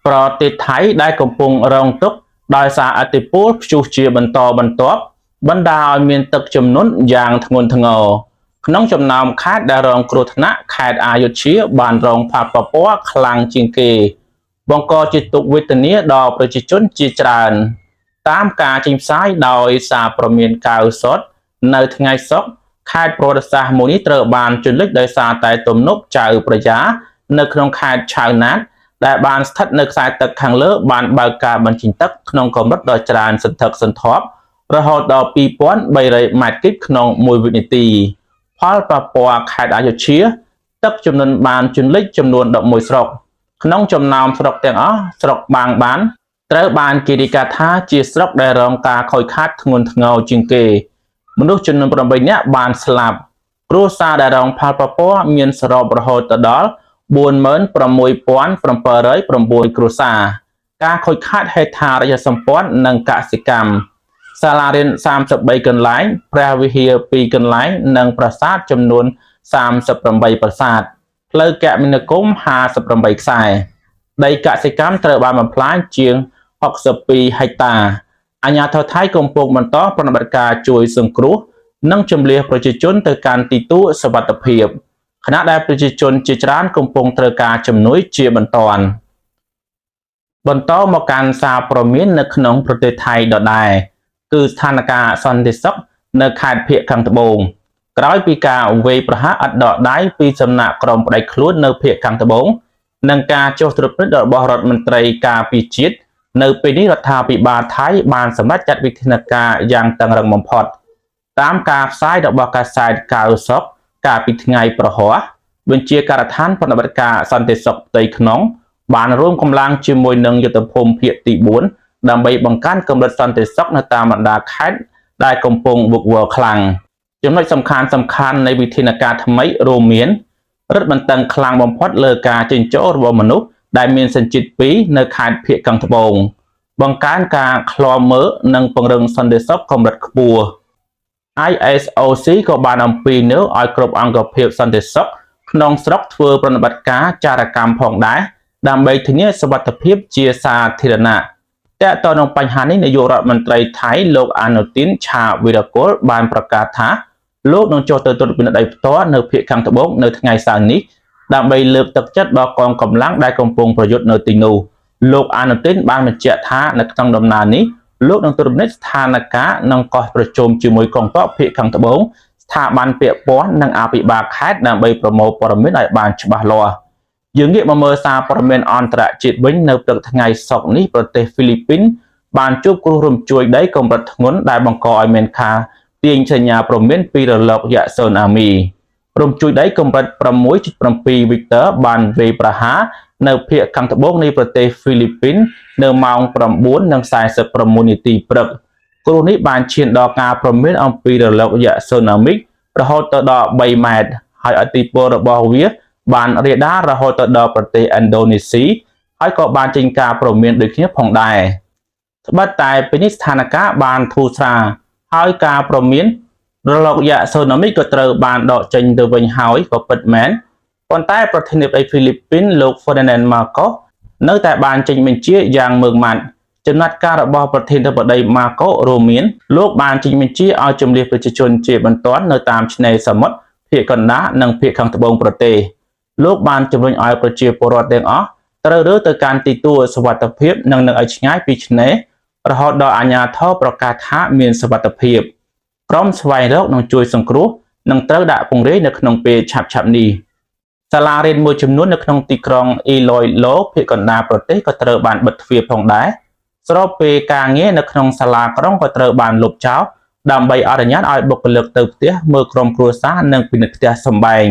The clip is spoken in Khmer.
ប្រទេសថៃដែលកំពុងរងទុក្ខដោយសារអតិពលព្យុះជាបន្តបន្ទាប់បណ្ដាលឲ្យមានទឹកជំនន់យ៉ាងធ្ងន់ធ្ងរក្នុងចំណោមខេត្តដែលរងគ្រោះថ្នាក់ខេត្តអយុធ្យាបានរងផលប៉ះពាល់ខ្លាំងជាងគេបង្កជាទុក្ខវេទនាដល់ប្រជាជនជាច្រើនតាមការចេញផ្សាយដោយសារព្រមានកៅសុតនៅថ្ងៃសុក្រខេត្តប្រវត្តិសាស្ត្រមួយនេះត្រូវបានជន់លិចដោយសារតែទំនប់ចៅប្រយ៉ានៅក្នុងខេត្តឆៅណាតដែលបានស្ថិតនៅខ្សែទឹកខាងលើបានបើកការបញ្ចេញទឹកក្នុងកម្រិតដ៏ច្រើនសន្ធឹកសន្ធាប់រហូតដល់2300ម៉ែត្រគីបក្នុង1វិនាទីផលប៉ះពាល់ខេត្តអយុធ្យាទឹកជំនន់បានជន់លិចចំនួន11ស្រុកក្នុងចំណោមស្រុកទាំងអស់ស្រុកបាងបានត្រូវបានគេរាយការណ៍ថាជាស្រុកដែលរងការខូចខាតធ្ងន់ធ្ងរជាងគេមនុស្សចំនួន8នាក់បានស្លាប់គ្រួសារដែលរងផលប៉ះពាល់មានសរុបរហូតដល់46,709គ្រួសារការខូចខាតហេដ្ឋារចនាសម្ព័ន្ធនិងកសិកម្មសាលារៀន33កន្លែងព្រះវិហារ2កន្លែងនិងប្រាសាទចំនួន38ប្រាសាទផ្លូវគមនាគមន៍58ខ្សែដីកសិកម្មត្រូវបានបំផ្លាញជាង62ហិកតាអាជ្ញាធរថៃកំពុងបន្តប្រតិបត្តិការជួយសង្គ្រោះនិងជម្លៀសប្រជាជនទៅកាន់ទីទួលសុវត្ថិភាពខណៈដែលប្រជាជនជាច្រើនកំពុងត្រូវការជំនួយជាបន្តមកកាន់សារព្រមាននៅក្នុងប្រទេសថៃដដែលគឺស្ថានភាពសន្តិសុខនៅខេត្តភៀកខាងត្បូងក្រោយពីការវាយប្រហារឥតដកដៃពីសំណាក់ក្រុមផ្ដាច់ខ្លួននៅភៀកខាងត្បូងនិងការចុះត្រួតពិនិត្យរបស់រដ្ឋមន្ត្រីការពារជាតិនៅពេលនេះរដ្ឋាភិបាលថៃបានសម្រេចចាត់វិធានការយ៉ាងតឹងរ៉ឹងបំផុតតាមការផ្សាយរបស់កាសែតកៅសុខកាលពីថ្ងៃប្រហ័សបញ្ជាការដ្ឋានប្រតិបត្តិការសន្តិសុខផ្ទៃក្នុងបានរួមកម្លាំងជាមួយនឹងយុទ្ធភូមិភាគទី4ដើម្បីបង្កើនកម្រិតសន្តិសុខនៅតាមបណ្ដាខេត្តដែលកំពុងវឹកវរខ្លាំងចំណុចសំខាន់នៃវិធានការថ្មីរួមមានរឹតបន្តឹងខ្លាំងបំផុតលើការចិញ្ចោលរបស់មនុស្សដែលមានសញ្ជាតិ2នៅខេត្តភៀកខាងត្បូងបង្កើនការឃ្លាំមើលនិងពង្រឹងសន្តិសុខកម្រិតខ្ពស់ ISOC ក៏បានអំពាវនាវឲ្យគ្រប់អង្គភាពសន្តិសុខក្នុងស្រុកធ្វើប្រតិបត្តិការចារកម្មផងដែរដើម្បីធានាសុវត្ថិភាពជាសាធារណៈតែតទៅនឹងបញ្ហានេះនាយករដ្ឋមន្ត្រីថៃលោកអនុទានឆាវីរកុលបានប្រកាសថាលោកនឹងចុះទៅត្រួតពិនិត្យដោយផ្ទាល់នៅភូមិខាងត្បូងនៅថ្ងៃសៅរ៍នេះដើម្បីលើកទឹកចិត្តដល់កងកម្លាំងដែលកំពុងប្រយុទ្ធនៅទីនោះលោកអនុទានបានបញ្ជាក់ថានៅក្នុងដំណើរនេះលោកនឹងត្រួតពិនិត្យស្ថានភាពនិងកោះប្រជុំជាមួយកងទ័ពភូមិខាងត្បូងស្ថាប័នពាក់ព័ន្ធនិងអភិបាលខេត្តដើម្បីប្រមូលព័ត៌មានឲ្យបានច្បាស់លាស់យើងងាកមកមើលសារព័ត៌មានអន្តរជាតិវិញនៅព្រឹកថ្ងៃសុក្រនេះប្រទេសហ្វីលីពីនបានជួបគ្រោះរំជួយដីកម្រិតធ្ងន់ដែលបង្កឲ្យមានការទាញសញ្ញាព្រមានពីរលកយក្សស៊ូណាមីរំជួយដីកម្រិត 6.7 វិកទ័របានវាយប្រហារនៅភាគខាងត្បូងនៃប្រទេសហ្វីលីពីននៅម៉ោង 9:46 នាទីព្រឹកគ្រោះនេះបានឈានដល់ការព្រមានអំពីរលកយក្សស៊ូណាមីរហូតដល់3ម៉ែត្រហើយឥទ្ធិពលរបស់វាបានរាលដាលរហូតដល់ប្រទេសឥណ្ឌូនេស៊ីហើយក៏បានចេញការព្រមានដូចគ្នាផងដែរត្បិតតែពេលនេះស្ថានភាពបានធូរស្រាលហើយការព្រមានរលកយក្សស៊ូណាមីក៏ត្រូវបានដកចេញទៅវិញហើយក៏ពិតមែនប៉ុន្តែប្រធានាធិបតីហ្វីលីពីនលោក Ferdinand Marcos នៅតែបានចេញបញ្ជាយ៉ាងម៉ឺងម៉ាត់ចំណាត់ការរបស់ប្រធានាធិបតី Marcos រួមមានលោកបានចេញបញ្ជាឲ្យជម្លៀសប្រជាជនជាបន្ទាន់នៅតាមឆ្នេរសមុទ្រភាគកណ្ដាលនិងភាគខាងត្បូងប្រទេសលោកបានជំរុញឲ្យប្រជាពលរដ្ឋទាំងអស់ត្រូវរើទៅកាន់ទីទួលសុវត្ថិភាពនិងនៅឲ្យឆ្ងាយពីឆ្នេររហូតដល់អាជ្ញាធរប្រកាសថាមានសុវត្ថិភាពក្រុមស្វែងរកនិងជួយសង្គ្រោះនឹងត្រូវដាក់ពង្រាយនៅក្នុងពេលឆាប់ៗនេះសាលារៀនមួយចំនួននៅក្នុងទីក្រុងអ៊ីឡុយឡូភាគកណ្ដាលប្រទេសក៏ត្រូវបានបិទទ្វារផងដែរស្របពេលការងារនៅក្នុងសាលាក្រុងក៏ត្រូវបានលុបចោលដើម្បីអនុញ្ញាតឲ្យបុគ្គលិកទៅផ្ទះមើលក្រុមគ្រួសារនិងពិនិត្យផ្ទះសម្បែង